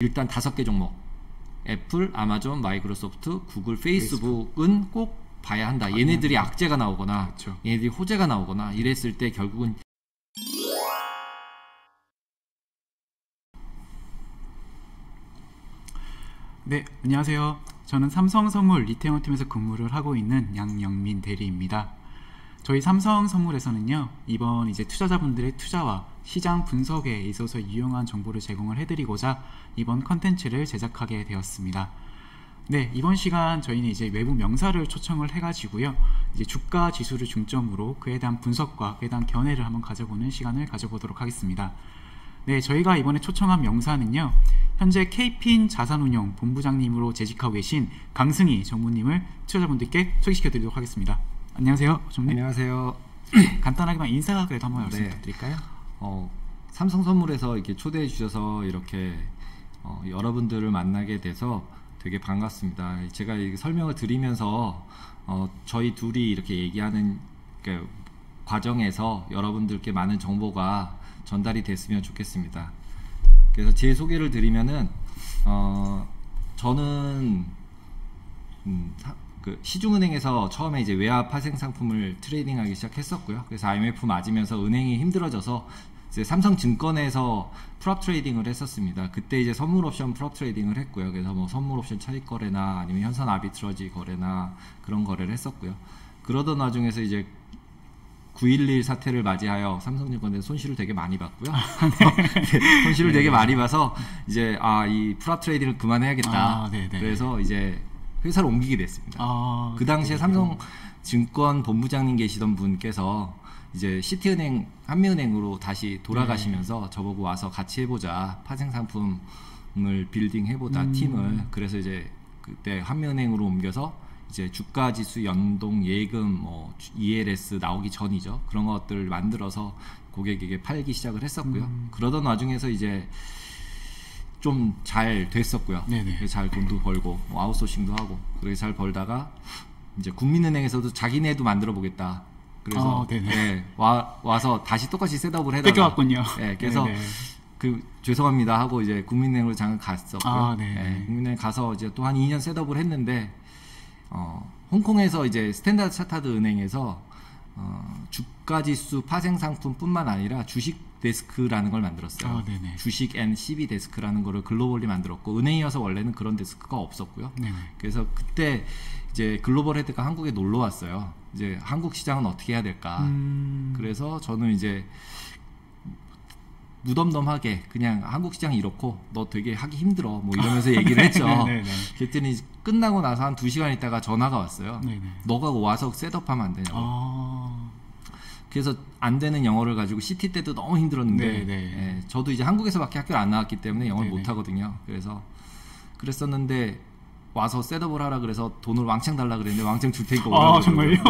일단 5개 종목. 애플, 아마존, 마이크로소프트, 구글, 페이스북은 꼭 봐야 한다. 얘네들이 악재가 나오거나 그렇죠. 얘네들이 호재가 나오거나 이랬을 때 결국은 네, 안녕하세요. 저는 삼성선물 리테이너팀에서 근무를 하고 있는 양영민 대리입니다. 저희 삼성선물에서는요, 이번 이제 투자자분들의 투자와 시장 분석에 있어서 유용한 정보를 제공을 해드리고자 이번 컨텐츠를 제작하게 되었습니다. 네, 이번 시간 저희는 이제 외부 명사를 초청을 해가지고요, 이제 주가 지수를 중점으로 그에 대한 분석과 그에 대한 견해를 한번 가져보는 시간을 가져보도록 하겠습니다. 네, 저희가 이번에 초청한 명사는요, 현재 KP인 자산운용 본부장님으로 재직하고 계신 강승희 전무님을 투자자분들께 소개시켜드리도록 하겠습니다. 안녕하세요, 전무님. 안녕하세요. 간단하게만 인사 그래도 한번 말씀 부탁드릴까요? 삼성선물에서 이렇게 초대해 주셔서 이렇게 여러분들을 만나게 돼서 되게 반갑습니다. 제가 설명을 드리면서 저희 둘이 이렇게 얘기하는 과정에서 여러분들께 많은 정보가 전달이 됐으면 좋겠습니다. 그래서 제 소개를 드리면은 저는 시중은행에서 처음에 이제 외화 파생 상품을 트레이딩하기 시작했었고요. 그래서 IMF 맞으면서 은행이 힘들어져서 이제 삼성증권에서 프롭 트레이딩을 했었습니다. 그때 이제 선물 옵션 프롭 트레이딩을 했고요. 그래서 뭐 선물 옵션 차익 거래나 아니면 현선 아비트러지 거래나 그런 거래를 했었고요. 그러던 와중에서 이제 9.11 사태를 맞이하여 삼성증권에서 손실을 되게 많이 봤고요. 손실을 되게 많이 봐서 이제 이 프롭 트레이딩을 그만해야겠다. 그래서 이제 회사를 옮기게 됐습니다. 그 당시에 삼성증권 본부장님 계시던 분께서 이제 시티은행, 한미은행으로 다시 돌아가시면서 저보고 와서 같이 해보자, 파생상품을 빌딩해보자, 팀을. 그래서 이제 그때 한미은행으로 옮겨서 이제 주가지수 연동 예금, ELS 나오기 전이죠. 그런 것들을 만들어서 고객에게 팔기 시작을 했었고요. 그러던 와중에서 이제 좀 잘 됐었고요. 잘 돈도 벌고 아웃소싱도 하고 그렇게 잘 벌다가 이제 국민은행에서도 자기네도 만들어 보겠다. 그래서 와서 다시 똑같이 셋업을 해다가 뺏겨왔군요. 그래서 죄송합니다 하고 이제 국민은행으로 잠깐 갔었고요. 국민은행 가서 이제 또 한 2년 셋업을 했는데 홍콩에서 이제 스탠다드 차타드 은행에서 주가지수 파생상품뿐만 아니라 주식 데스크라는 걸 만들었어요. 주식 앤 CB 데스크라는 거를 글로벌리 만들었고, 은행이어서 원래는 그런 데스크가 없었고요. 그래서 그때 이제 글로벌 헤드가 한국에 놀러 왔어요. 이제 한국 시장은 어떻게 해야 될까? 그래서 저는 이제 무덤덤하게 그냥 한국 시장이 이렇고 너 되게 하기 힘들어 뭐 이러면서 얘기를 했죠. 그랬더니 끝나고 나서 한 2시간 있다가 전화가 왔어요. 너가 와서 셋업하면 안 되냐고. 그래서 안 되는 영어를 가지고 CT 때도 너무 힘들었는데 저도 이제 한국에서밖에 학교를 안 나왔기 때문에 영어를 못 하거든요. 그래서 그랬었는데 와서 셋업을 하라 그래서 돈을 왕창 달라 그랬는데 왕창 줄 테니까 오라고. 정말요?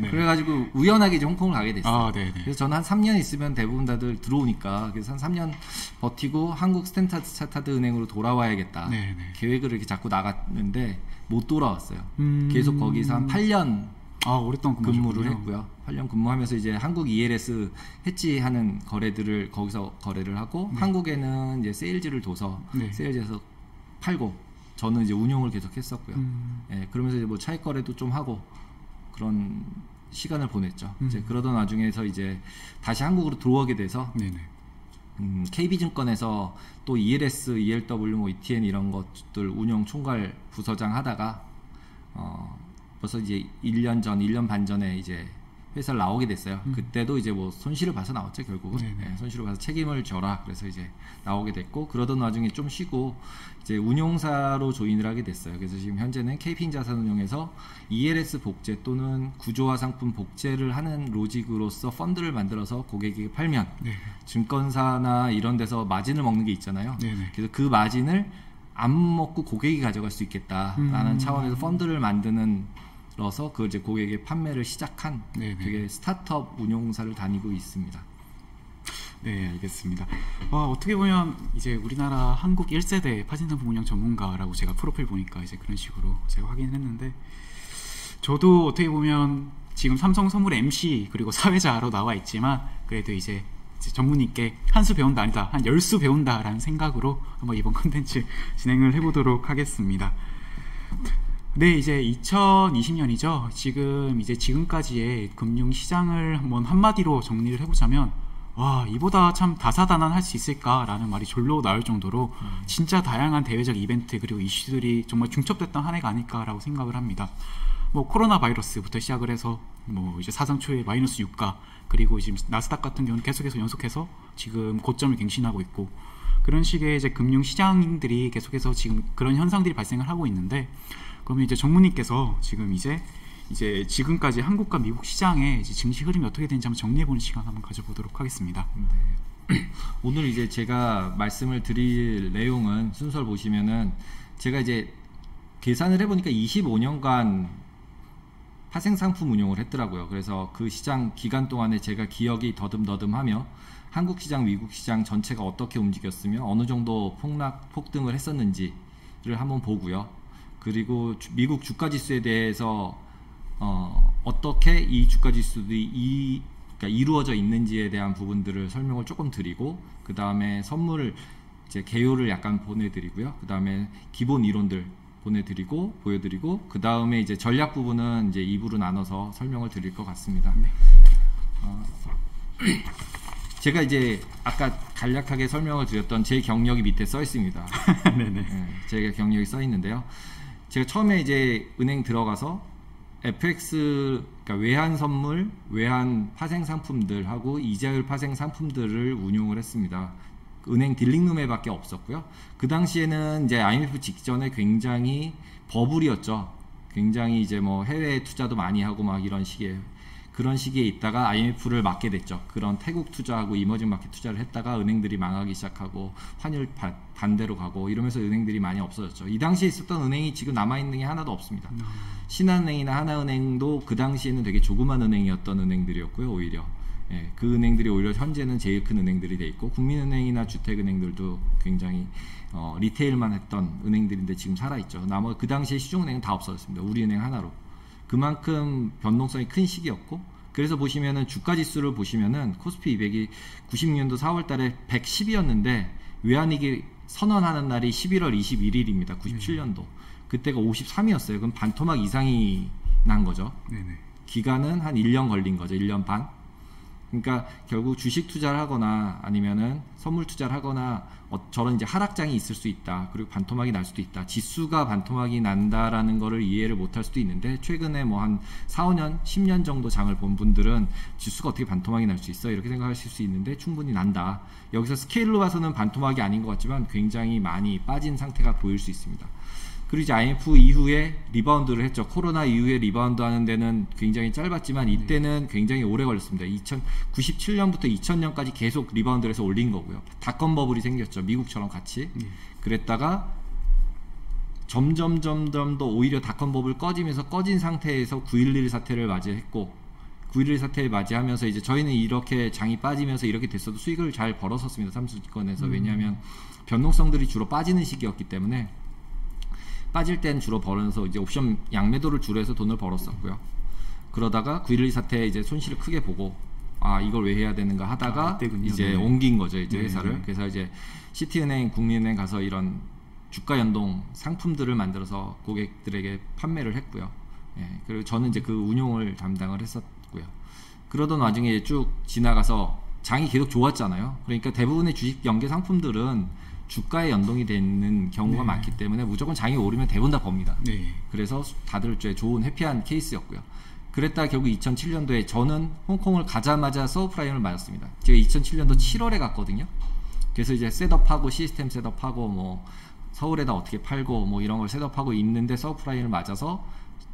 그래가지고 우연하게 이제 홍콩을 가게 됐어요. 그래서 저는 한 3년 있으면 대부분 다들 들어오니까, 그래서 한 3년 버티고 한국 스탠다드 차타드 은행으로 돌아와야겠다. 계획을 이렇게 자꾸 나갔는데 못 돌아왔어요. 계속 거기서 한 8년 오랫동안 근무를 했고요. 8년 근무하면서 이제 한국 ELS 해지하는 거래들을 거기서 거래를 하고, 한국에는 이제 세일즈를 둬서 세일즈에서 팔고, 저는 이제 운용을 계속 했었고요. 그러면서 이제 뭐 차익 거래도 좀 하고 그런 시간을 보냈죠. 이제 그러던 와중에서 이제 다시 한국으로 들어오게 돼서 KB증권에서 또 ELS, ELW, 뭐 ETN 이런 것들 운용 총괄 부서장 하다가 벌써 이제 1년 전, 1년 반 전에 이제 회사를 나오게 됐어요. 그때도 이제 뭐 손실을 봐서 나왔죠, 결국은. 손실을 봐서 책임을 져라. 그래서 이제 나오게 됐고, 그러던 와중에 좀 쉬고 이제 운용사로 조인을 하게 됐어요. 그래서 지금 현재는 KP인 자산운용에서 ELS 복제 또는 구조화 상품 복제를 하는 로직으로서 펀드를 만들어서 고객에게 팔면 증권사나 이런 데서 마진을 먹는 게 있잖아요. 그래서 그 마진을 안 먹고 고객이 가져갈 수 있겠다라는 차원에서 펀드를 만드는 그래서 그 이제 고객에게 판매를 시작한 되게 스타트업 운용사를 다니고 있습니다. 네, 알겠습니다. 어떻게 보면 이제 우리나라 한국 1세대 파생상품 운용 전문가라고 제가 프로필 보니까 이제 그런 식으로 제가 확인했는데, 저도 어떻게 보면 지금 삼성선물 MC 그리고 사회자로 나와 있지만 그래도 이제 전문의께 한 수 배운다 아니다, 한 10수 배운다라는 생각으로 한번 이번 컨텐츠 진행을 해보도록 하겠습니다. 네, 이제 2020년이죠. 지금까지의 금융시장을 한번 한마디로 정리를 해보자면, 와, 이보다 참 다사다난할 수 있을까라는 말이 절로 나올 정도로 진짜 다양한 대외적 이벤트 그리고 이슈들이 정말 중첩됐던 한 해가 아닐까라고 생각을 합니다. 뭐 코로나 바이러스부터 시작을 해서 뭐 이제 사상 초의 마이너스 유가, 그리고 지금 나스닥 같은 경우는 계속해서 연속해서 지금 고점을 갱신하고 있고, 그런 식의 이제 금융 시장들이 계속해서 지금 그런 현상들이 발생을 하고 있는데, 그러면 이제 정무님께서 지금까지 한국과 미국 시장의 이제 증시 흐름이 어떻게 되는지 한번 정리해보는 시간 한번 가져보도록 하겠습니다. 네. 오늘 이제 제가 말씀을 드릴 내용은 순서를 보시면은, 제가 이제 계산을 해보니까 25년간 파생상품 운용을 했더라고요. 그래서 그 시장 기간 동안에 제가 기억이 더듬더듬하며 한국 시장, 미국 시장 전체가 어떻게 움직였으며 어느 정도 폭등을 했었는지를 한번 보고요. 그리고 미국 주가지수에 대해서 어떻게 이 주가지수들이 그러니까 이루어져 있는지에 대한 부분들을 설명을 조금 드리고, 그 다음에 선물을 이제 개요를 약간 보내드리고요. 그 다음에 기본 이론들 보여드리고, 그 다음에 이제 전략 부분은 이제 2부로 나눠서 설명을 드릴 것 같습니다. 제가 이제 아까 간략하게 설명을 드렸던 제 경력이 밑에 써 있습니다. 네네. 네, 제가 경력이 써 있는데요. 제가 처음에 이제 은행 들어가서 FX, 그러니까 외환 선물, 외환 파생 상품들하고 이자율 파생 상품들을 운용을 했습니다. 은행 딜링룸에 밖에 없었고요. 그 당시에는 이제 IMF 직전에 굉장히 버블이었죠. 굉장히 이제 뭐 해외 투자도 많이 하고 막 그런 시기에 있다가 IMF를 맞게 됐죠. 그런 태국 투자하고 이머징 마켓 투자를 했다가 은행들이 망하기 시작하고 환율 반대로 가고 이러면서 은행들이 많이 없어졌죠. 이 당시에 있었던 은행이 지금 남아있는 게 하나도 없습니다. 신한은행이나 하나은행도 그 당시에는 되게 조그만 은행이었던 은행들이었고요. 오히려 그 은행들이 오히려 현재는 제일 큰 은행들이 돼 있고, 국민은행이나 주택은행들도 굉장히 리테일만 했던 은행들인데 지금 살아있죠. 나머지 그 당시에 시중은행은 다 없어졌습니다. 우리은행 하나로. 그만큼 변동성이 큰 시기였고, 그래서 보시면은 주가지수를 보시면은 코스피 200이 96년도 4월 달에 110이었는데 외환위기 선언하는 날이 11월 21일입니다. 97년도. 그때가 53이었어요. 그럼 반토막 이상이 난 거죠. 네네. 기간은 한 1년 걸린 거죠. 1년 반. 그러니까 결국 주식 투자를 하거나 아니면은 선물 투자를 하거나 저런 이제 하락장이 있을 수 있다. 그리고 반토막이 날 수도 있다. 지수가 반토막이 난다라는 거를 이해를 못할 수도 있는데, 최근에 뭐 한 4, 5년, 10년 정도 장을 본 분들은 지수가 어떻게 반토막이 날 수 있어? 이렇게 생각하실 수 있는데 충분히 난다. 여기서 스케일로 봐서는 반토막이 아닌 것 같지만 굉장히 많이 빠진 상태가 보일 수 있습니다. 그리고 이제 IMF 이후에 리바운드를 했죠. 코로나 이후에 리바운드 하는 데는 굉장히 짧았지만 이때는 굉장히 오래 걸렸습니다. 97년부터 2000년까지 계속 리바운드를 해서 올린 거고요. 닷컴 버블이 생겼죠. 미국처럼 같이. 그랬다가 점점 더 오히려 닷컴 버블 꺼지면서 꺼진 상태에서 9.11 사태를 맞이했고, 9.11 사태를 맞이하면서 이제 저희는 이렇게 장이 빠지면서 이렇게 됐어도 수익을 잘 벌었었습니다. 삼수권에서. 왜냐하면 변동성들이 주로 빠지는 시기였기 때문에 빠질 땐 주로 벌어서 이제 옵션 양매도를 주로 해서 돈을 벌었었고요. 그러다가 9.12 사태에 이제 손실을 크게 보고, 이걸 왜 해야 되는가 하다가 이제 네. 옮긴 거죠, 이제 회사를. 네. 그래서 이제 시티은행, 국민은행 가서 이런 주가 연동 상품들을 만들어서 고객들에게 판매를 했고요. 그리고 저는 이제 그 운용을 담당을 했었고요. 그러던 와중에 쭉 지나가서 장이 계속 좋았잖아요. 그러니까 대부분의 주식 연계 상품들은 주가에 연동이 되는 경우가 많기 때문에 무조건 장이 오르면 대부분 다 법니다. 그래서 다들 좋은 해피한 케이스였고요. 그랬다 결국 2007년도에 저는 홍콩을 가자마자 서브프라임을 맞았습니다. 제가 2007년도 7월에 갔거든요. 그래서 이제 셋업하고 시스템 셋업하고 뭐 서울에다 어떻게 팔고 뭐 이런 걸 셋업하고 있는데 서브프라임을 맞아서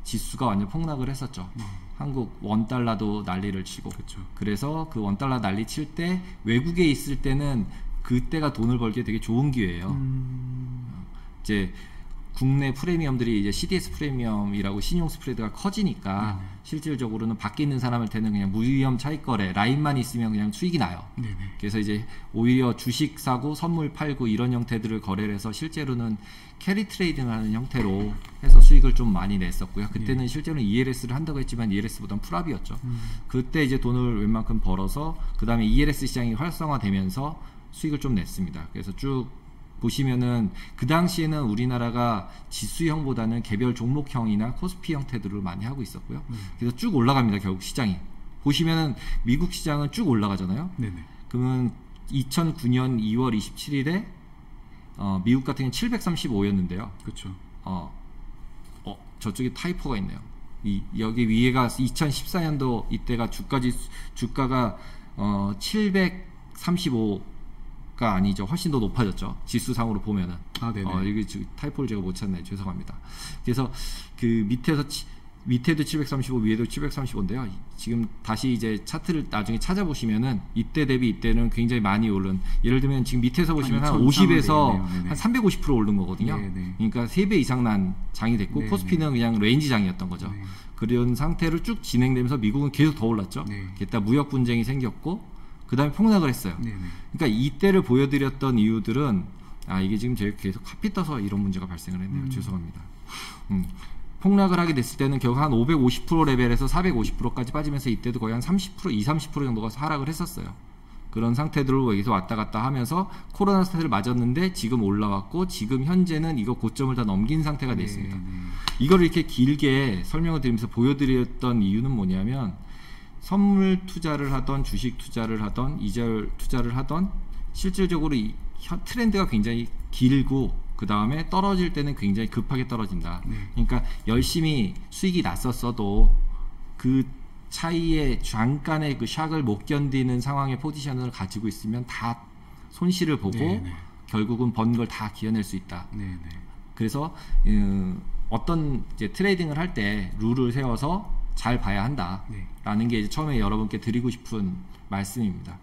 지수가 완전 폭락을 했었죠. 한국 원달러도 난리를 치고. 그쵸. 그래서 그 원달러 난리 칠 때 외국에 있을 때는 그때가 돈을 벌기에 되게 좋은 기회예요. 이제 국내 프리미엄들이 이제 CDS 프리미엄이라고 신용 스프레드가 커지니까 실질적으로는 밖에 있는 사람한테는 그냥 무위험 차익 거래 라인만 있으면 그냥 수익이 나요. 네네. 그래서 이제 오히려 주식 사고 선물 팔고 이런 형태들을 거래를 해서 실제로는 캐리 트레이딩을 하는 형태로 해서 수익을 좀 많이 냈었고요. 그때는 실제로는 ELS를 한다고 했지만 ELS보다는 풀압이었죠. 그때 이제 돈을 웬만큼 벌어서 그 다음에 ELS 시장이 활성화되면서 수익을 좀 냈습니다. 그래서 쭉 보시면은 그 당시에는 우리나라가 지수형보다는 개별 종목형이나 코스피 형태들을 많이 하고 있었고요. 그래서 쭉 올라갑니다. 결국 시장이 보시면은 미국 시장은 쭉 올라가잖아요. 네네. 그러면 2009년 2월 27일에 미국 같은 경우는 735였는데요. 그렇죠. 저쪽에 타이포가 있네요. 여기 위에가 2014년도 이때가 주가가 735가 아니죠. 훨씬 더 높아졌죠. 지수상으로 보면은. 네네. 여기 타이포를 제가 못 찾네요. 죄송합니다. 그래서 그 밑에도 735, 위에도 735인데요. 지금 다시 이제 차트를 나중에 찾아보시면은 이때 대비 이때는 굉장히 많이 오른. 예를 들면 지금 밑에서 보시면 한 50에서 한 350% 오른 거거든요. 네네. 그러니까 3배 이상 난 장이 됐고 네네. 코스피는 그냥 레인지 장이었던 거죠. 네. 그런 상태로 쭉 진행되면서 미국은 계속 더 올랐죠. 네. 게다가 무역 분쟁이 생겼고 그 다음에 폭락을 했어요. 네네. 그러니까 이때를 보여드렸던 이유들은 이게 지금 제가 계속 카피 떠서 이런 문제가 발생을 했네요. 죄송합니다. 폭락을 하게 됐을 때는 결국 한 550% 레벨에서 450%까지 빠지면서 이때도 거의 한 30%, 30% 정도가 하락을 했었어요. 그런 상태들을 여기서 왔다 갔다 하면서 코로나 사태를 맞았는데 지금 올라왔고 지금 현재는 이거 고점을 다 넘긴 상태가 되어 있습니다. 이걸 이렇게 길게 설명을 드리면서 보여드렸던 이유는 뭐냐면 선물 투자를 하던 주식 투자를 하던 이자 투자를 하던 실질적으로 이 트렌드가 굉장히 길고 그 다음에 떨어질 때는 굉장히 급하게 떨어진다. 그러니까 열심히 수익이 났었어도 그 차이에 잠깐의 그 샥을 못 견디는 상황의 포지션을 가지고 있으면 다 손실을 보고 네네. 결국은 번 걸 다 기어낼 수 있다. 네네. 그래서 어떤 이제 트레이딩을 할 때 룰을 세워서 잘 봐야 한다라는 게 이제 처음에 여러분께 드리고 싶은 말씀입니다.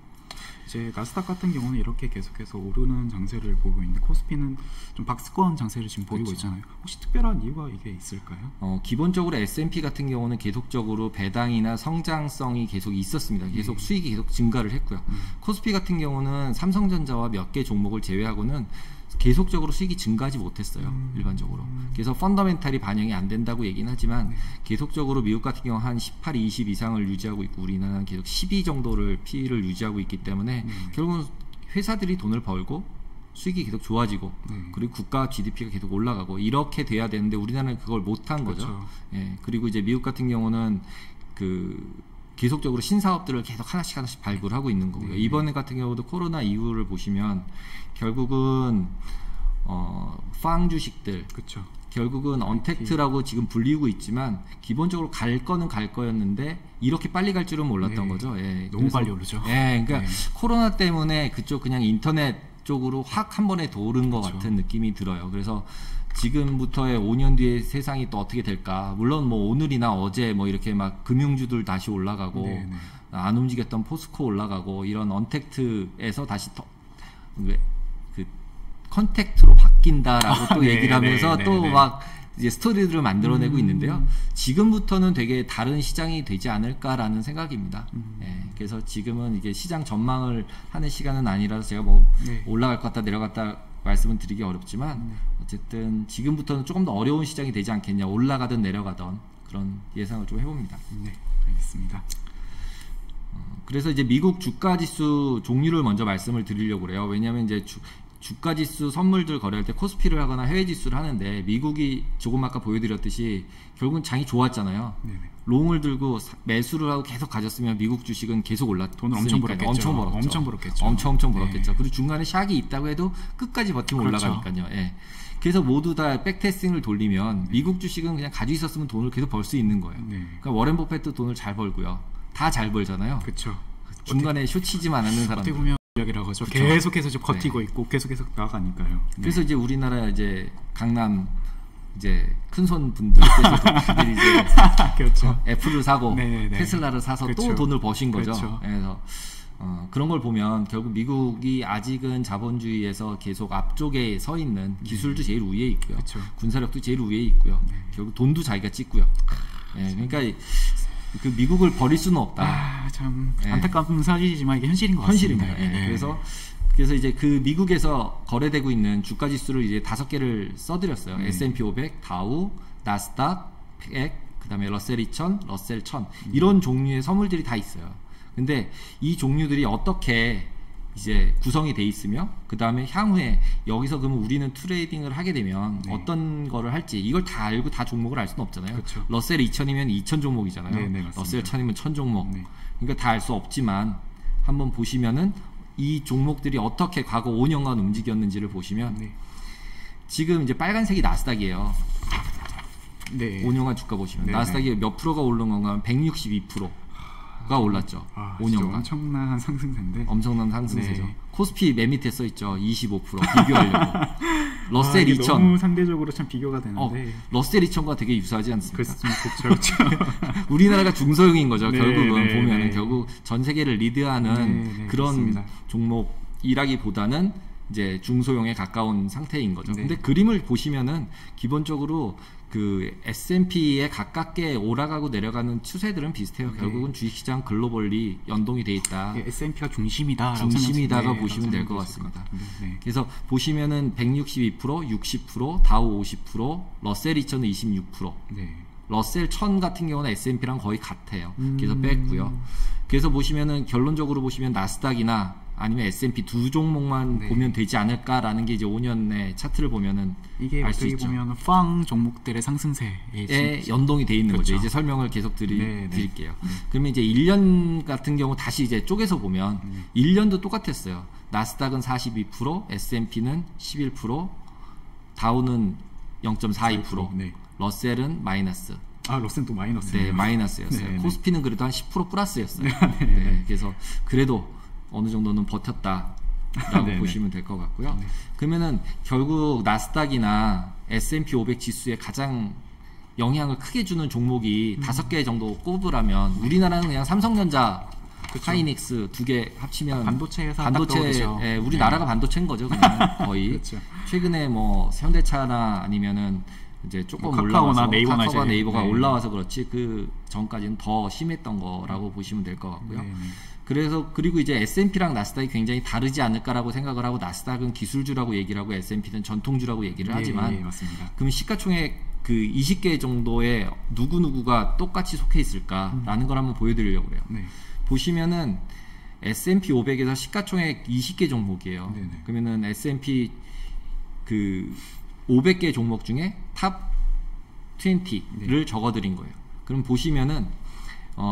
이제 나스닥 같은 경우는 이렇게 계속해서 오르는 장세를 보이고 있는데 코스피는 좀 박스권 장세를 지금 보이고 있잖아요. 혹시 특별한 이유가 이게 있을까요? 기본적으로 S&P 같은 경우는 계속적으로 배당이나 성장성이 계속 있었습니다. 계속 수익이 계속 증가를 했고요. 코스피 같은 경우는 삼성전자와 몇 개 종목을 제외하고는 계속적으로 수익이 증가하지 못했어요. 일반적으로. 그래서 펀더멘탈이 반영이 안 된다고 얘기는 하지만 계속적으로 미국 같은 경우 한 18, 20 이상을 유지하고 있고 우리나라는 계속 12 정도를 P를 유지하고 있기 때문에 결국은 회사들이 돈을 벌고 수익이 계속 좋아지고 그리고 국가 GDP가 계속 올라가고 이렇게 돼야 되는데 우리나라는 그걸 못한 거죠. 그렇죠. 예, 그리고 이제 미국 같은 경우는 계속적으로 신사업들을 계속 하나씩 발굴하고 있는 거고요. 이번에 같은 경우도 코로나 이후를 보시면 결국은 팡 주식들 그렇죠. 결국은 언택트라고 지금 불리고 있지만 기본적으로 갈 거는 갈 거였는데 이렇게 빨리 갈 줄은 몰랐던 거죠. 예, 너무 빨리 오르죠. 예, 그러니까 코로나 때문에 그쪽 그냥 인터넷 쪽으로 확 한 번에 도른 것 같은 느낌이 들어요. 그래서 지금부터의 5년 뒤에 세상이 또 어떻게 될까? 물론 뭐 오늘이나 어제 뭐 이렇게 막 금융주들 다시 올라가고 안 움직였던 포스코 올라가고 이런 언택트에서 다시 그 컨택트로 바뀐다라고 또 얘기를 하면서 또 막 이제 스토리들을 만들어내고 있는데요. 지금부터는 되게 다른 시장이 되지 않을까라는 생각입니다. 예, 그래서 지금은 이게 시장 전망을 하는 시간은 아니라서 제가 뭐 올라갈 것 같다 내려갔다 말씀은 드리기 어렵지만 어쨌든 지금부터는 조금 더 어려운 시장이 되지 않겠냐. 올라가든 내려가든 그런 예상을 좀 해봅니다. 네, 알겠습니다. 그래서 이제 미국 주가지수 종류를 먼저 말씀을 드리려고 그래요. 왜냐하면 이제 주가지수 선물들 거래할 때 코스피를 하거나 해외지수를 하는데 미국이 조금 아까 보여드렸듯이 결국은 장이 좋았잖아요. 롱을 들고 매수를 하고 계속 가졌으면 미국 주식은 계속 돈을 엄청 벌었겠죠. 엄청 벌었겠죠. 그리고 중간에 샥이 있다고 해도 끝까지 버티면 올라가니까요. 예. 그래서 모두 다 백테스팅을 돌리면 미국 주식은 그냥 가지고 있었으면 돈을 계속 벌 수 있는 거예요. 그러니까 워렌 버핏도 돈을 잘 벌고요. 다 잘 벌잖아요. 그렇죠. 중간에 쇼치지만 않는 사람들. 어떻게 보면 이라고 하죠. 그쵸? 계속해서 좀 버티고 있고 계속해서 나아가니까요. 그래서 이제 우리나라 이제 강남 이제 큰손 분들께서 다들 이제 그렇죠. 애플을 사고 테슬라를 사서 또 돈을 버신 거죠. 그래서 그런 걸 보면 결국 미국이 아직은 자본주의에서 계속 앞쪽에 서 있는 기술도 제일 위에 있고요. 그쵸. 군사력도 제일 위에 있고요. 결국 돈도 자기가 찍고요. 그러니까 그 미국을 버릴 수는 없다. 참 안타까운 사실이지만 이게 현실인 것 같습니다. 현실입니다. 그래서 이제 그 미국에서 거래되고 있는 주가 지수를 이제 5개를 써드렸어요. S&P 500, 다우, 나스닥, 그다음에 러셀 2000, 러셀 1000 이런 종류의 선물들이 다 있어요. 근데 이 종류들이 어떻게 이제 구성이 돼 있으며 그다음에 향후에 여기서 그러면 우리는 트레이딩을 하게 되면 어떤 거를 할지 이걸 다 알고 다 종목을 알 수는 없잖아요. 그렇죠. 러셀 2000이면 2000 종목이잖아요. 러셀 1000이면 1000 종목. 그러니까 다 알 수 없지만 한번 보시면은 이 종목들이 어떻게 과거 5년간 움직였는지를 보시면 지금 이제 빨간색이 나스닥이에요. 5년간 주가 보시면 나스닥이 몇 프로가 오른 건가 하면 162%가 올랐죠. 5년간. 엄청난 상승세인데. 엄청난 상승세죠. 코스피 맨 밑에 써있죠. 25% 비교하려고. 러셀 2000. 너무 상대적으로 참 비교가 되는데. 러셀 2000과 되게 유사하지 않습니까? 그렇죠. 우리나라가 중소형인 거죠. 결국은 보면은 결국 전 세계를 리드하는 그런 그렇습니다. 종목이라기보다는 이제 중소형에 가까운 상태인 거죠. 근데 그림을 보시면은 기본적으로 그 S&P에 가깝게 올라가고 내려가는 추세들은 비슷해요. 결국은 주식시장 글로벌리 연동이 돼 있다. S&P가 중심이다가 보시면 될 것 같습니다. 그래서 보시면은 162%, 60%, 다우 50%, 러셀 2000은 26%. 러셀 1000 같은 경우는 S&P랑 거의 같아요. 그래서 뺐고요. 그래서 보시면은 결론적으로 보시면 나스닥이나 아니면 S&P 두 종목만 보면 되지 않을까라는 게 이제 5년의 차트를 보면은 이게 알 수 어떻게 있죠. 보면 팡 종목들의 상승세에 연동이 돼 있는 그렇죠. 거죠. 이제 설명을 계속 드릴게요. 그러면 이제 1년 같은 경우 다시 이제 쪼개서 보면 1년도 똑같았어요. 나스닥은 42%, S&P는 11%, 다우는 0.42%, 러셀은 마이너스. 러셀은 또 마이너스네요. 마이너스였어요. 코스피는 그래도 한 10% 플러스였어요. 그래서 그래도 어느 정도는 버텼다라고 보시면 될 것 같고요. 그러면은 결국 나스닥이나 S&P 500 지수에 가장 영향을 크게 주는 종목이 5개 정도 꼽으라면 우리나라는 그냥 삼성전자, 하이닉스 2개 합치면 반도체 우리나라가 반도체인 거죠. 그냥 거의. 최근에 뭐 현대차나 아니면은 이제 조금 올라와서 카카오나 네이버가 올라와서 그렇지 그 전까지는 더 심했던 거라고 보시면 될 것 같고요. 그래서 그리고 이제 S&P랑 나스닥이 굉장히 다르지 않을까라고 생각을 하고 나스닥은 기술주라고 얘기를 하고 S&P는 전통주라고 얘기를 하지만 맞습니다. 그럼 시가총액 그 20개 정도의 누구누구가 똑같이 속해 있을까라는 걸 한번 보여드리려고 해요. 보시면은 S&P 500에서 시가총액 20개 종목이에요. 그러면은 S&P 그 500개 종목 중에 탑 20를 적어드린 거예요. 그럼 보시면은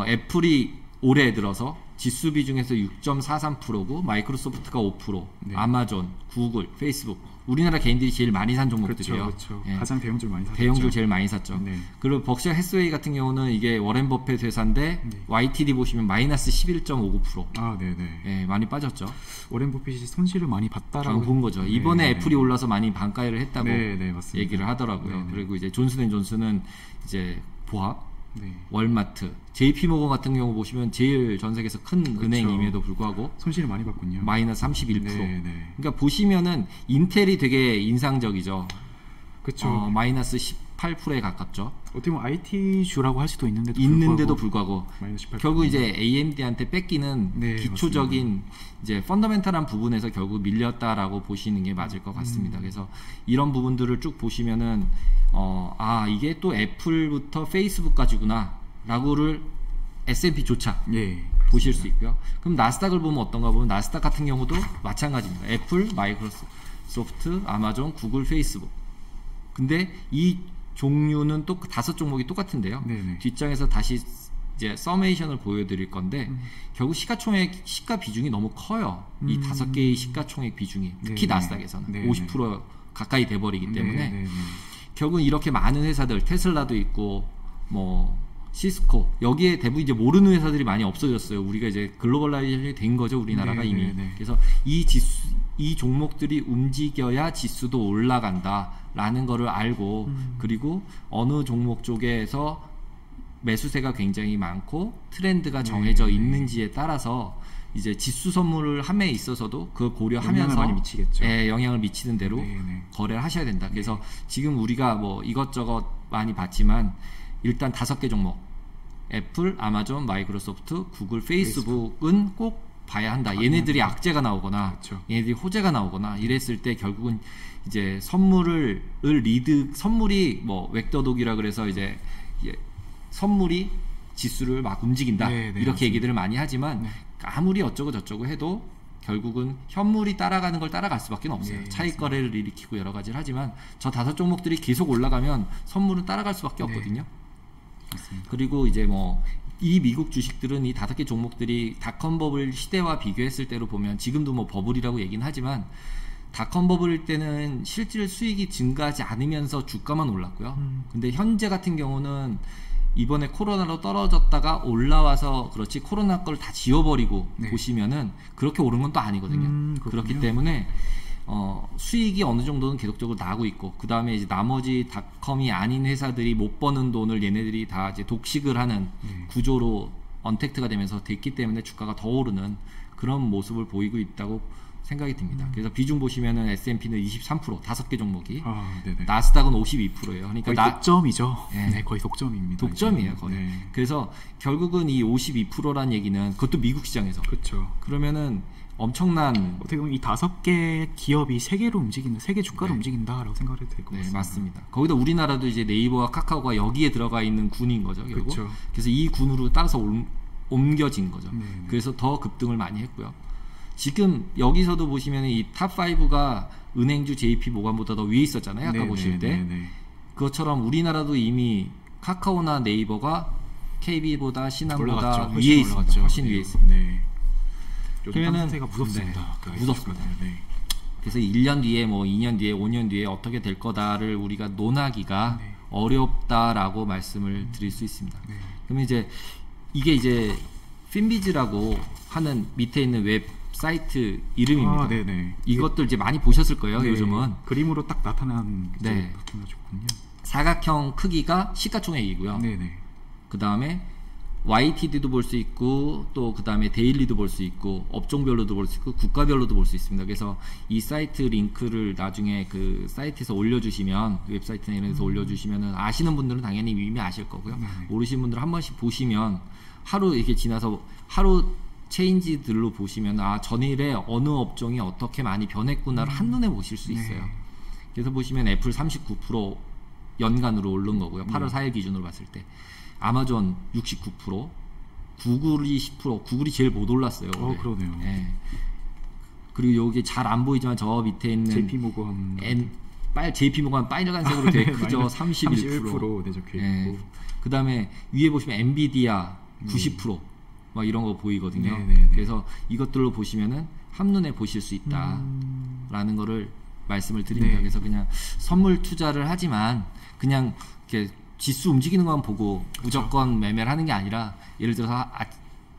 애플이 올해 들어서 지수 비중에서 6.43%고 마이크로소프트가 5%, 아마존, 구글, 페이스북 우리나라 개인들이 제일 많이 산 종목들이에요. 가장 대형주를 많이 샀죠. 대형주를 제일 많이 샀죠. 그리고 벅셔 해스웨이 같은 경우는 이게 워렌 버핏 회사인데 YTD 보시면 마이너스 11.59%. 많이 빠졌죠. 워렌 버핏이 손실을 많이 봤다라고 본 거죠. 이번에 애플이 올라서 많이 반가를 했다고 맞습니다. 얘기를 하더라고요. 그리고 이제 존슨앤존슨은 이제 보합, 월마트, JP모건 같은 경우 보시면 제일 전 세계에서 큰 은행임에도 불구하고 손실을 많이 봤군요. 마이너스 31%. 그러니까 보시면은 인텔이 되게 인상적이죠. 마이너스 18%에 가깝죠. 어떻게 보면 IT 주라고 할 수도 있는데도 불구하고 결국 이제 AMD한테 뺏기는 기초적인 이제 펀더멘탈한 부분에서 결국 밀렸다라고 보시는 게 맞을 것 같습니다. 그래서 이런 부분들을 쭉 보시면은 이게 또 애플부터 페이스북까지구나 라고를 S&P조차 보실 수 있고요. 그럼 나스닥을 보면 어떤가 보면 나스닥 같은 경우도 마찬가지입니다. 애플, 마이크로소프트, 아마존, 구글, 페이스북. 근데 이 종류는 또 5종목이 똑같은데요. 뒷장에서 다시 이제 서메이션을 보여드릴 건데 결국 시가 비중이 너무 커요. 이 5개의 시가총액 비중이 특히 나스닥에서는 50% 가까이 돼버리기 때문에 결국 이렇게 많은 회사들 테슬라도 있고 뭐 시스코 여기에 대부분 이제 모르는 회사들이 많이 없어졌어요. 우리가 이제 글로벌라이제이션이 된 거죠. 우리나라가 이미. 그래서 이 종목들이 움직여야 지수도 올라간다라는 거를 알고 그리고 어느 종목 쪽에서 매수세가 굉장히 많고 트렌드가 정해져 있는지에 따라서 이제 지수 선물 함에 있어서도 그걸 고려하면서 영향을 많이 미치겠죠. 예, 영향을 미치는 대로 네네. 거래를 하셔야 된다. 그래서 지금 우리가 뭐 이것저것 많이 봤지만 일단 5개 종목 애플, 아마존, 마이크로소프트, 구글, 페이스북은 꼭 봐야 한다. 얘네들이 악재가 나오거나 그렇죠. 얘네들이 호재가 나오거나 이랬을 때 결국은 이제 선물이 뭐 벡터독이라 그래서 이제 선물이 지수를 막 움직인다. 네, 이렇게 맞습니다. 얘기들을 많이 하지만 네. 아무리 어쩌고 저쩌고 해도 결국은 현물이 따라가는 걸 따라갈 수밖에 없어요. 네, 차익 맞습니다. 거래를 일으키고 여러 가지를 하지만 저 5종목들이 계속 올라가면 선물은 따라갈 수밖에 네. 없거든요. 맞습니다. 그리고 이제 뭐 이 미국 주식들은 이 5개 종목들이 닷컴 버블 시대와 비교했을 때로 보면 지금도 뭐 버블이라고 얘기는 하지만 닷컴 버블일 때는 실질 수익이 증가하지 않으면서 주가만 올랐고요. 근데 현재 같은 경우는 이번에 코로나로 떨어졌다가 올라와서 그렇지 코로나 걸 다 지워버리고 네. 보시면은 그렇게 오른 건 또 아니거든요. 그렇군요. 그렇기 때문에 수익이 어느 정도는 계속적으로 나고 있고 그 다음에 이제 나머지 닷컴이 아닌 회사들이 못 버는 돈을 얘네들이 다 이제 독식을 하는 구조로 언택트가 되면서 됐기 때문에 주가가 더 오르는 그런 모습을 보이고 있다고 생각이 듭니다. 그래서 비중 보시면은 S&P는 23%, 5개 종목이, 네네. 나스닥은 52%예요. 그러니까 거의 독점이죠. 네. 네, 거의 독점입니다. 독점이에요, 거의. 네. 그래서 결국은 이 52%란 얘기는 그것도 미국 시장에서. 그렇죠. 그러면은 엄청난 어떻게 보면 이 5개 기업이 세계로 움직인다, 세계 주가로 움직인다라고 생각을 해도 될 것 네, 같습니다. 맞습니다. 거기다 우리나라도 이제 네이버와 카카오가 여기에 들어가 있는 군인 거죠, 결국. 그렇죠. 그래서 이 군으로 따라서 옮겨진 거죠. 네. 그래서 더 급등을 많이 했고요. 지금 여기서도 보시면 이 탑5가 은행주 JP 모간보다 더 위에 있었잖아요. 아까 보실 때. 그것처럼 우리나라도 이미 카카오나 네이버가 KB보다 신한보다 위에 있습니다. 훨씬 위에 있습니다. 네. 그러면은 상태가 무섭습니다. 네, 무섭습니다. 네. 그래서 1년 뒤에 뭐 2년 뒤에 5년 뒤에 어떻게 될 거다를 우리가 논하기가 네. 어렵다라고 말씀을 드릴 수 있습니다. 네. 그러면 이제 이게 이제 핀비즈라고 하는 밑에 있는 웹사이트 이름입니다. 네네. 이것들 이제 많이 보셨을 거예요. 네. 요즘은 그림으로 딱 나타난 네. 나타나셨군요. 사각형 크기가 시가총액이고요. 네네. 그 다음에 YTD도 볼 수 있고 또 그 다음에 데일리도 볼 수 있고 업종별로도 볼 수 있고 국가별로도 볼 수 있습니다. 그래서 이 사이트 링크를 나중에 그 사이트에서 올려주시면 웹사이트나 이런 데서 올려주시면은 아시는 분들은 당연히 이미 아실 거고요. 모르시는 분들은 한 번씩 보시면 하루 이렇게 지나서 하루 체인지들로 보시면 아 전일에 어느 업종이 어떻게 많이 변했구나를 한눈에 보실 수 있어요. 네. 그래서 보시면 애플 39% 연간으로 오른 거고요. 8월 4일 기준으로 봤을 때 아마존 69%, 구글이 10%, 구글이 제일 못 올랐어요. 올해. 그러네요. 네. 그리고 여기 잘 안 보이지만 저 밑에 있는 JP 모건 JP 모건 빨간색으로 되게 네, 크죠. 31%. 네, 적혀 네. 있고. 그 다음에 위에 보시면 엔비디아 90%. 막 이런 거 보이거든요. 네네네. 그래서 이것들로 보시면은 한눈에 보실 수 있다라는 거를 말씀을 드립니다. 네. 그래서 그냥 선물 투자를 하지만 그냥 이렇게 지수 움직이는 것만 보고 무조건 매매를 하는 게 아니라 예를 들어서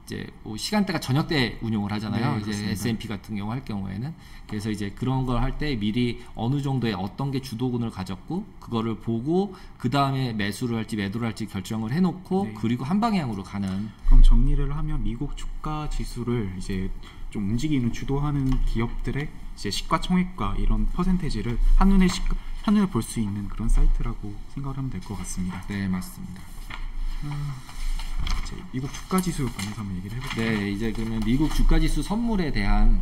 이제 뭐 시간대가 저녁 때 운용을 하잖아요. 네, 이제 그렇습니다. S&P 같은 경우 할 경우에는 그래서 이제 그런 걸 할 때 미리 어느 정도의 어떤 게 주도군을 가졌고 그거를 보고 그 다음에 매수를 할지 매도를 할지 결정을 해놓고 네. 그리고 한 방향으로 가는. 그럼 정리를 하면 미국 주가 지수를 이제 좀 움직이는 주도하는 기업들의 이제 시가총액과 이런 퍼센테이지를 한눈에 볼 수 있는 그런 사이트라고 생각을 하면 될 것 같습니다. 네, 맞습니다. 이제 미국 주가 지수 관해서 한번 얘기를 해볼까요? 네, 이제 그러면 미국 주가지수 선물에 대한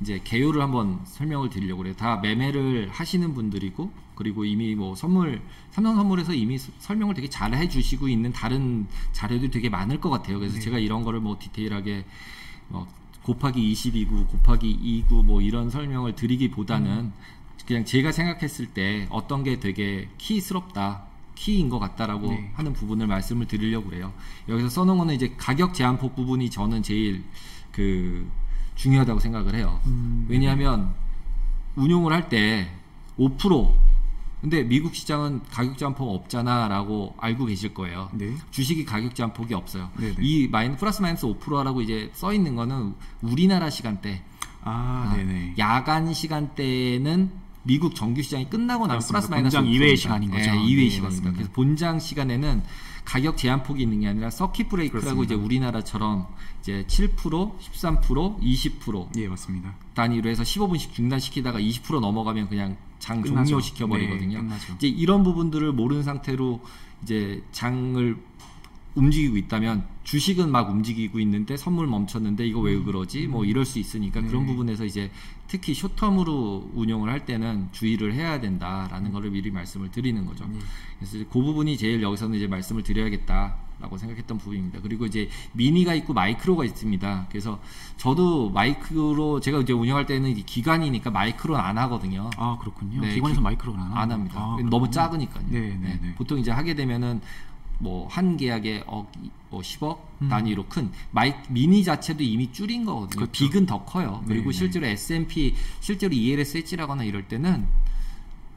이제 개요를 한번 설명을 드리려고 그래요. 다 매매를 하시는 분들이고 그리고 이미 뭐 삼성선물에서 이미 설명을 되게 잘 해주시고 있는 다른 자료들이 되게 많을 것 같아요. 그래서 네. 제가 이런 거를 뭐 디테일하게 곱하기 22구, 곱하기 2구 뭐 이런 설명을 드리기보다는 그냥 제가 생각했을 때 어떤 게 되게 키인 것 같다라고 네. 하는 부분을 말씀을 드리려고 그래요. 여기서 써놓은 거는 이제 가격 제한폭 부분이 저는 제일 중요하다고 생각을 해요. 왜냐하면 운용을 할 때 5% 근데 미국 시장은 가격 제한폭 없잖아 라고 알고 계실 거예요. 네. 주식이 가격 제한폭이 없어요. 네네. 이 플러스 마이너스 5%라고 이제 써 있는 거는 우리나라 시간대 네네. 야간 시간대에는 미국 정규 시장이 끝나고 나면 그렇습니다. 플러스 마이너스 본장 2회의 시간인 거죠. 2회의 네, 시간입니다. 맞습니다. 그래서 본장 시간에는 가격 제한폭이 있는 게 아니라 서킷 브레이크라고 그렇습니다. 이제 우리나라처럼 이제 7%, 13%, 20% 예, 맞습니다. 단위로 해서 15분씩 중단시키다가 20% 넘어가면 그냥 장 끝나죠. 종료시켜 버리거든요. 네, 끝나죠. 이제 이런 부분들을 모르는 상태로 이제 장을 움직이고 있다면 주식은 막 움직이고 있는데 선물 멈췄는데 이거 왜 그러지? 뭐 이럴 수 있으니까 그런 부분에서 이제 특히 숏텀으로 운용을 할 때는 주의를 해야 된다라는 거를 미리 말씀을 드리는 거죠. 그래서 그 부분이 제일 여기서는 이제 말씀을 드려야겠다라고 생각했던 부분입니다. 그리고 이제 미니가 있고 마이크로가 있습니다. 그래서 저도 마이크로 제가 이제 운영할 때는 기관이니까 마이크로는 안 하거든요. 아, 그렇군요. 네, 기관에서 마이크로는 안 합니다. 아, 너무 작으니까요. 네. 보통 이제 하게 되면은 뭐 한 계약에 10억 단위로 큰 미니 자체도 이미 줄인 거거든요. 그렇죠. 빅은 더 커요. 그리고 네. 실제로 S&P 실제로 ELSH라거나 이럴 때는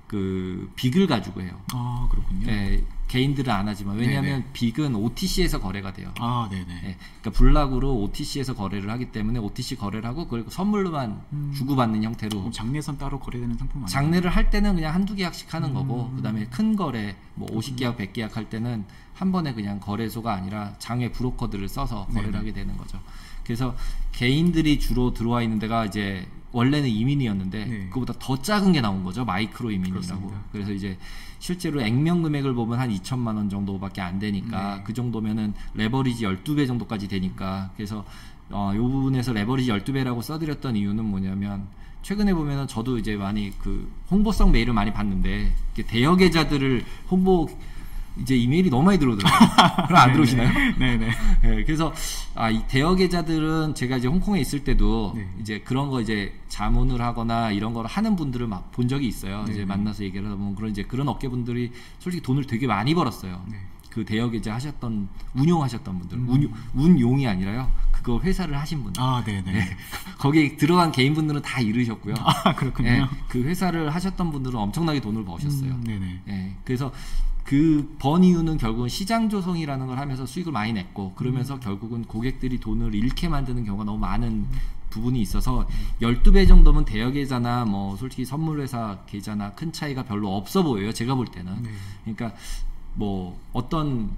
그 빅을 가지고 해요. 아, 그렇군요. 네, 개인들은 안 하지만 왜냐하면 네네. 빅은 OTC에서 거래가 돼요. 아, 네네. 네, 그러니까 블락으로 OTC에서 거래를 하기 때문에 OTC 거래를 하고 그리고 선물로만 주고받는 형태로 그럼 장내선 따로 거래되는 상품 아니에요? 장내를 할 때는 그냥 한두 계약씩 하는 거고 그다음에 큰 거래 뭐 50계약 100계약 할 때는 한 번에 그냥 거래소가 아니라 장외 브로커들을 써서 거래를 네네. 하게 되는 거죠. 그래서 개인들이 주로 들어와 있는 데가 이제 원래는 이민이었는데 네. 그거보다 더 작은 게 나온 거죠. 마이크로 이민이라고. 그렇습니다. 그래서 이제 실제로 액면 금액을 보면 한 2천만 원 정도밖에 안 되니까 네. 그 정도면은 레버리지 12배 정도까지 되니까 그래서 이 부분에서 레버리지 12배라고 써드렸던 이유는 뭐냐면 최근에 보면은 저도 이제 많이 그 홍보성 메일을 많이 받는데 이렇게 대여 계좌들을 홍보 이제 이메일이 너무 많이 들어오더라고요. 그럼 안 들어오시나요? 네네. 네, 그래서 이 대여 계좌들은 제가 이제 홍콩에 있을 때도 네. 이제 그런 거 이제 자문을 하거나 이런 걸 하는 분들을 막 본 적이 있어요. 네. 이제 만나서 얘기를 하다 보면 그런 이제 그런 업계 분들이 솔직히 돈을 되게 많이 벌었어요. 네. 그 대여 계좌 하셨던 운용하셨던 분들, 운용이 아니라요. 그거 회사를 하신 분들. 아, 네네. 네. 거기에 들어간 개인분들은 다 이르셨고요. 아, 그렇군요. 네, 그 회사를 하셨던 분들은 엄청나게 돈을 버셨어요. 네네. 네, 그래서 그 번 이유는 결국은 시장 조성이라는 걸 하면서 수익을 많이 냈고 그러면서 결국은 고객들이 돈을 잃게 만드는 경우가 너무 많은 부분이 있어서 12배 정도면 대여 계좌나 뭐 솔직히 선물회사 계좌나 큰 차이가 별로 없어 보여요. 제가 볼 때는. 네. 그러니까 뭐 어떤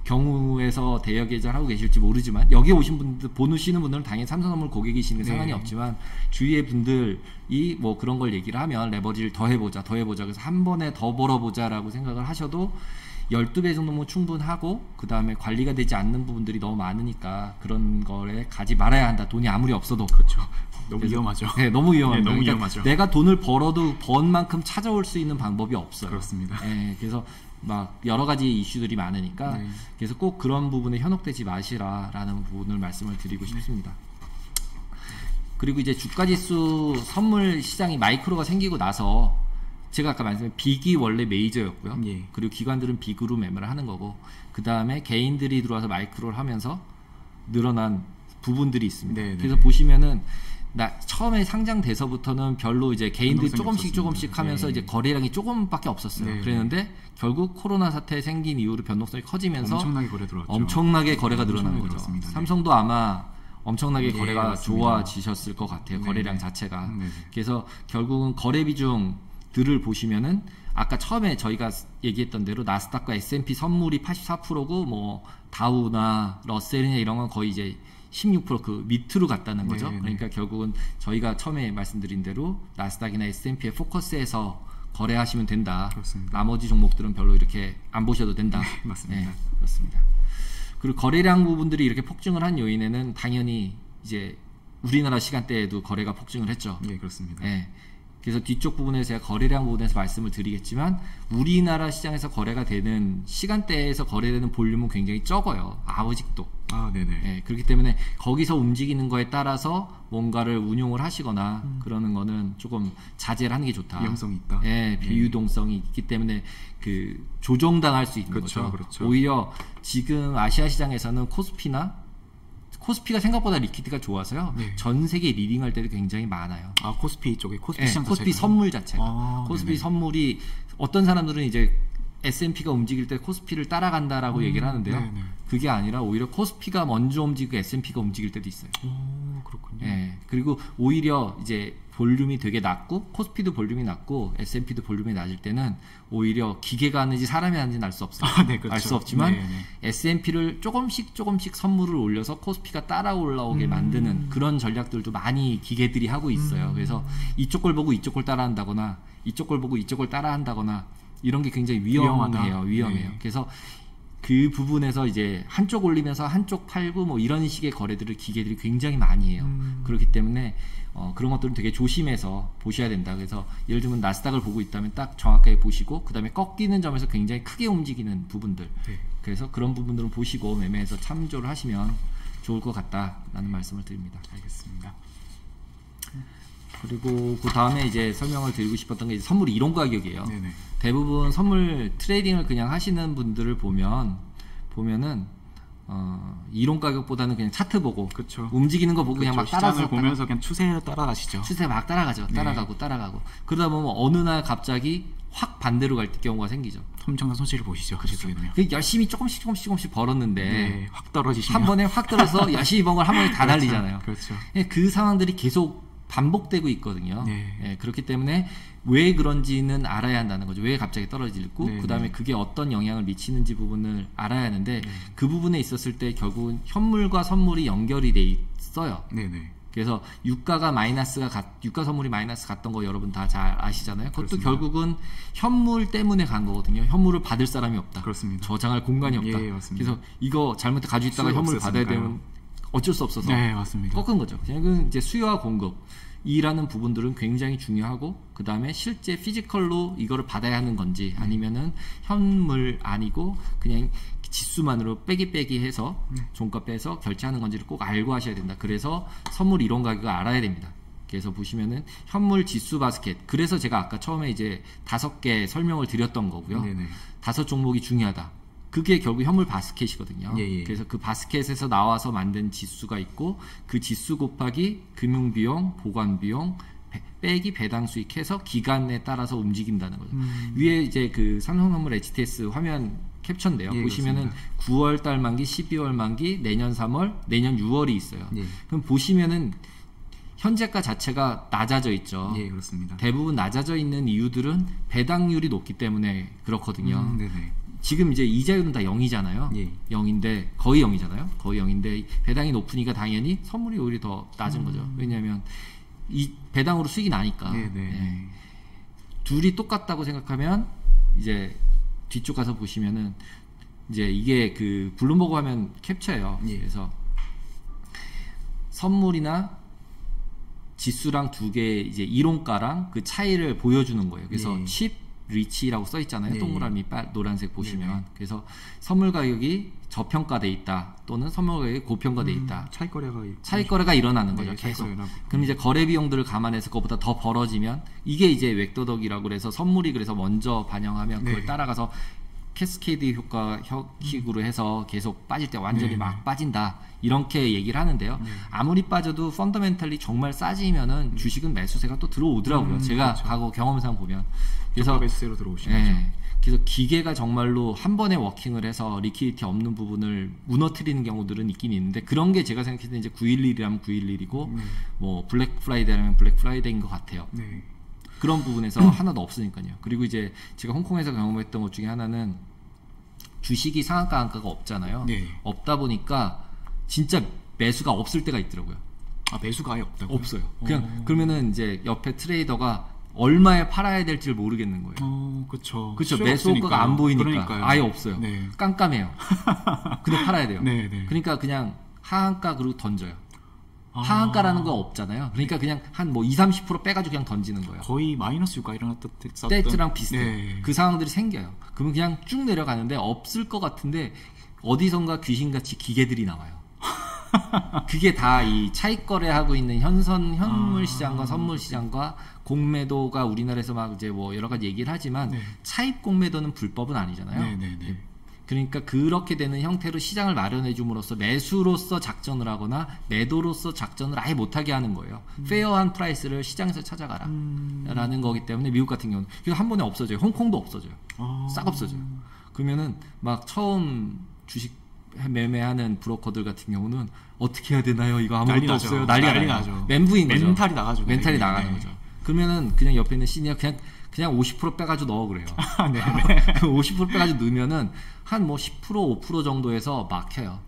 경우에서 대여 계좌를 하고 계실지 모르지만 여기 오신 분들 보시는 분들은 당연히 삼성선물 고객이시는 게 네. 상관이 없지만 주위의 분들이 뭐 그런 걸 얘기를 하면 레버리지를 더 해보자 그래서 한 번에 더 벌어보자라고 생각을 하셔도 12배 정도면 충분하고 그 다음에 관리가 되지 않는 부분들이 너무 많으니까 그런 거에 가지 말아야 한다. 돈이 아무리 없어도. 그렇죠. 너무 그래서- 위험하죠. 네, 너무 위험합니다. 네, 너무 그러니까 위험하죠. 내가 돈을 벌어도 번 만큼 찾아올 수 있는 방법이 없어요. 그렇습니다. 네, 그래서 막 여러 가지 이슈들이 많으니까 네. 그래서 꼭 그런 부분에 현혹되지 마시라라는 부분을 말씀을 드리고 싶습니다. 그리고 이제 주가지수 선물 시장이 마이크로가 생기고 나서 제가 아까 말씀드린 빅이 원래 메이저였고요. 예. 그리고 기관들은 빅으로 매매를 하는 거고 그 다음에 개인들이 들어와서 마이크로를 하면서 늘어난 부분들이 있습니다. 네, 네. 그래서 보시면은 처음에 상장돼서부터는 별로 이제 개인들이 변동성이 조금씩 없었습니다. 하면서 네. 이제 거래량이 조금밖에 없었어요. 네. 그랬는데 결국 코로나 사태 생긴 이후로 변동성이 커지면서 엄청나게 거래 들어왔죠. 엄청나게 거래가 늘어난 엄청나게 거죠. 들어왔습니다. 네. 삼성도 아마 엄청나게 네, 거래가 맞습니다. 좋아지셨을 것 같아요. 네, 거래량 네. 자체가. 네, 네. 그래서 결국은 거래 비중들을 보시면은 아까 처음에 저희가 얘기했던 대로 나스닥과 S&P 선물이 84%고 뭐 다우나 러셀이나 이런 건 거의 이제 16%그 밑으로 갔다는 거죠. 네, 네. 그러니까 결국은 저희가 처음에 말씀드린 대로 나스닥이나 S&P에 포커스해서 거래하시면 된다. 그렇습니다. 나머지 종목들은 별로 이렇게 안 보셔도 된다. 맞습니다. 네, 그렇습니다. 그리고 거래량 부분들이 이렇게 폭증을 한 요인에는 당연히 이제 우리나라 시간대에도 거래가 폭증을 했죠. 네, 그렇습니다. 네. 그래서 뒤쪽 부분에서 제가 거래량 부분에서 말씀을 드리겠지만 우리나라 시장에서 거래가 되는 시간대에서 거래되는 볼륨은 굉장히 적어요. 아직도. 아, 네네. 네, 그렇기 때문에 거기서 움직이는 거에 따라서 뭔가를 운용을 하시거나 그러는 거는 조금 자제를 하는 게 좋다. 위험성이 있다. 예, 비유동성이 있기 때문에 그 조정당할 수 있는 그렇죠, 거죠. 그렇죠. 오히려 지금 아시아 시장에서는 코스피가 생각보다 리퀴드가 좋아서요. 네. 전 세계 리딩할 때도 굉장히 많아요. 아, 코스피 쪽에 코스피 예, 시장 코스피 자체가요? 선물 자체가. 아, 코스피 네네. 선물이 어떤 사람들은 이제 S&P가 움직일 때 코스피를 따라간다라고 얘기를 하는데요. 네네. 그게 아니라 오히려 코스피가 먼저 움직이고 S&P가 움직일 때도 있어요. 오, 그렇군요. 예. 그리고 오히려 이제 볼륨이 되게 낮고 코스피도 볼륨이 낮고 S&P도 볼륨이 낮을 때는 오히려 기계가 하는지 사람이 하는지는 알 수 없어요. 네, 그렇죠. 알 수 없지만 네네. S&P를 조금씩 선물을 올려서 코스피가 따라 올라오게 만드는 그런 전략들도 많이 기계들이 하고 있어요. 그래서 이쪽 걸 보고 이쪽 걸 따라한다거나 이쪽 걸 보고 이쪽 걸 따라한다거나 이런 게 굉장히 위험해요. 네. 그래서 그 부분에서 이제 한쪽 올리면서 한쪽 팔고 뭐 이런 식의 거래들을 기계들이 굉장히 많이 해요. 그렇기 때문에 그런 것들은 되게 조심해서 보셔야 된다. 그래서 예를 들면 나스닥을 보고 있다면 딱 정확하게 보시고 그 다음에 꺾이는 점에서 굉장히 크게 움직이는 부분들. 네. 그래서 그런 부분들은 보시고 매매에서 참조를 하시면 좋을 것 같다라는 말씀을 드립니다. 알겠습니다. 그리고 그 다음에 이제 설명을 드리고 싶었던 게 이제 선물 이론 가격이에요. 네네. 대부분 선물 트레이딩을 그냥 하시는 분들을 보면은 이론 가격보다는 그냥 차트 보고 그쵸. 움직이는 거 보고 그냥 막 시장을 따라서 보면서 그냥 추세를 따라가시죠. 추세 막 따라가죠. 네. 따라가고 그러다 보면 어느 날 갑자기 확 반대로 갈 경우가 생기죠. 엄청난 손실을 보시죠. 그렇죠. 그렇죠. 그 열심히 조금씩 벌었는데 네, 확 떨어지시면 한 번에 확 떨어서 열심히 번 걸 한 번에 다 그렇죠. 날리잖아요. 그렇죠. 그 상황들이 계속 반복되고 있거든요. 네. 그렇기 때문에 왜 그런지는 알아야 한다는 거죠. 왜 갑자기 떨어지고 네, 그 다음에 그게 어떤 영향을 미치는지 부분을 알아야 하는데 그 부분에 있었을 때 결국은 현물과 선물이 연결이 돼 있어요. 네네. 그래서 유가 선물이 마이너스 갔던 거 여러분 다 잘 아시잖아요. 그것도 그렇습니다. 결국은 현물 때문에 간 거거든요. 현물을 받을 사람이 없다. 그렇습니다. 저장할 공간이 없다. 예, 맞습니다. 그래서 이거 잘못해 가지고 있다가 수요가 현물 받아야 없었으니까요. 되면 어쩔 수 없어서 네, 맞습니다. 꺾은 거죠. 그냥 이제 수요와 공급 이라는 부분들은 굉장히 중요하고 그 다음에 실제 피지컬로 이거를 받아야 하는 건지 아니면은 현물 아니고 그냥 지수만으로 빼기 해서 종가 빼서 결제하는 건지를 꼭 알고 하셔야 된다. 그래서 선물 이론 가격을 알아야 됩니다. 그래서 보시면은 현물 지수 바스켓. 그래서 제가 아까 처음에 이제 5개 설명을 드렸던 거고요. 네네. 5 종목이 중요하다. 그게 결국 현물 바스켓이거든요. 예. 그래서 그 바스켓에서 나와서 만든 지수가 있고 그 지수 곱하기 금융비용, 보관비용, 빼기 배당 수익해서 기간에 따라서 움직인다는 거죠. 위에 이제 그 삼성선물 HTS 화면 캡처인데요. 예, 보시면은 그렇습니다. 9월 달 만기, 12월 만기, 내년 3월, 내년 6월이 있어요. 예. 그럼 보시면은 현재가 자체가 낮아져 있죠. 예, 그렇습니다. 대부분 낮아져 있는 이유들은 배당률이 높기 때문에 그렇거든요. 네네. 지금 이제 이자율은 다 0이잖아요. 예. 0인데 거의 0이잖아요. 거의 0인데 배당이 높으니까 당연히 선물이 오히려 더 낮은 거죠. 왜냐하면 이 배당으로 수익이 나니까. 네네. 예. 둘이 똑같다고 생각하면 이제 뒤쪽 가서 보시면은 이제 이게 그 블룸버그 화면 캡처예요. 예. 그래서 선물이나 지수랑 두 개 이제 이론가랑 그 차이를 보여주는 거예요. 그래서 예. 칩 리치라고 써 있잖아요. 네. 동그라미 노란색 보시면. 네네. 그래서 선물 가격이 저평가돼 있다 또는 선물 가격이 고평가돼 있다. 차익거래가 일어나는 거죠. 네, 계속. 차익거래라고. 그럼 이제 거래 비용들을 감안해서 그것보다 더 벌어지면 이게 이제 웩도덕이라고 그래서 선물이 그래서 먼저 반영하면 그걸 네. 따라가서 캐스케이드 효과식으로 해서 계속 빠질 때 완전히 네. 막 빠진다. 이렇게 얘기를 하는데요. 아무리 빠져도 펀더멘탈리 정말 싸지면은 주식은 매수세가 또 들어오더라고요. 제가 그렇죠. 과거 경험상 보면. 그래서 매수세로 들어오시는 거죠. 예. 그래서 기계가 정말로 한 번에 워킹을 해서 리퀴디티 없는 부분을 무너뜨리는 경우들은 있긴 있는데 그런 게 제가 생각했을 때 이제 911이라면 911이고 뭐 블랙 프라이데이라면 블랙 프라이데이인 것 같아요. 네. 그런 부분에서 하나도 없으니까요. 그리고 이제 제가 홍콩에서 경험했던 것 중에 하나는 주식이 상한가 한가가 없잖아요. 네. 없다 보니까 진짜 매수가 없을 때가 있더라고요. 아, 매수가 아예 없다고요? 없어요. 그냥 그러면은 이제 옆에 트레이더가 얼마에 팔아야 될지 모르겠는 거예요. 그렇죠. 그렇죠. 매수 효과가 안 보이니까 그러니까요. 아예 없어요. 네. 깜깜해요. 근데 팔아야 돼요. 네, 네. 그러니까 그냥 하한가 그리고 던져요. 아. 하한가라는 거 없잖아요. 그러니까 그냥 한 뭐 20-30% 빼가지고 그냥 던지는 거예요. 거의 마이너스 유가 일어났던 때랑 비슷해요. 네. 그 상황들이 생겨요. 그러면 그냥 쭉 내려가는데 없을 것 같은데 어디선가 귀신같이 기계들이 나와요. 그게 다 이 차익 거래하고 있는 현물 시장과 선물 시장과 공매도가 우리나라에서 막 이제 뭐 여러 가지 얘기를 하지만 네. 차익 공매도는 불법은 아니잖아요. 네. 그러니까 그렇게 되는 형태로 시장을 마련해 줌으로써 매수로서 작전을 하거나 매도로서 작전을 아예 못하게 하는 거예요. 페어한 프라이스를 시장에서 찾아가라 라는 거기 때문에 미국 같은 경우는 그래서 한 번에 없어져요. 홍콩도 없어져요. 싹 없어져요. 그러면은 막 처음 주식 매매하는 브로커들 같은 경우는 어떻게 해야 되나요? 이거 아무것도 없어요. 난리가 나죠. 멘붕인 거죠. 멘탈이 나가죠. 멘탈이 나가는 거죠. 그러면은 그냥 옆에 있는 시니어 그냥 50% 빼가지고 넣어 그래요. 네네. 50% 빼가지고 넣으면은 한 뭐 10% 5% 정도에서 막혀요.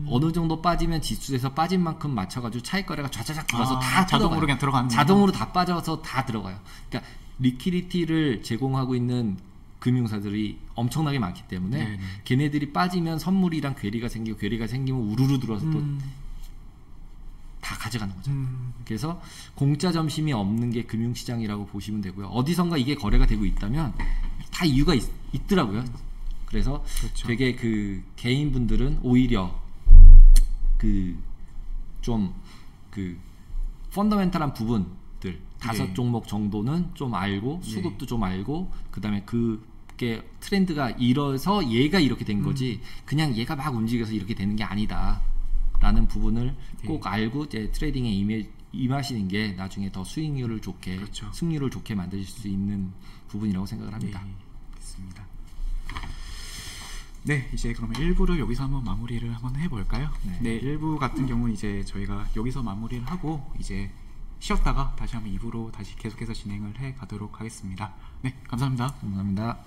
어느 정도 빠지면 지수에서 빠진 만큼 맞춰가지고 차익거래가 쫙쫙 들어서 다 자동으로 그냥 들어가는 자동으로 다 빠져서 다 들어가요. 그러니까 리퀴디티를 제공하고 있는 금융사들이 엄청나게 많기 때문에 네네. 걔네들이 빠지면 선물이랑 괴리가 생기고 괴리가 생기면 우르르 들어와서 또 다 가져가는 거죠. 그래서 공짜 점심이 없는 게 금융시장이라고 보시면 되고요. 어디선가 이게 거래가 되고 있다면 다 이유가 있더라고요. 그래서 그렇죠. 되게 그 개인분들은 오히려 그 좀 그 펀더멘탈한 부분들 5 종목 정도는 좀 알고 수급도 좀 알고 그다음에 그게 트렌드가 이래서 얘가 이렇게 된 거지 그냥 얘가 막 움직여서 이렇게 되는 게 아니다. 라는 부분을 꼭 알고 이제 트레이딩에 임하시는 게 나중에 더 수익률을 좋게, 그렇죠. 승률을 좋게 만드실 수 있는 부분이라고 생각을 합니다. 네, 알겠습니다. 네, 이제 그러면 1부를 여기서 한번 마무리를 한번 해볼까요? 네, 1부 같은 경우는 이제 저희가 여기서 마무리를 하고 이제 쉬었다가 다시 한번 2부로 다시 계속해서 진행을 해 가도록 하겠습니다. 네, 감사합니다. 감사합니다.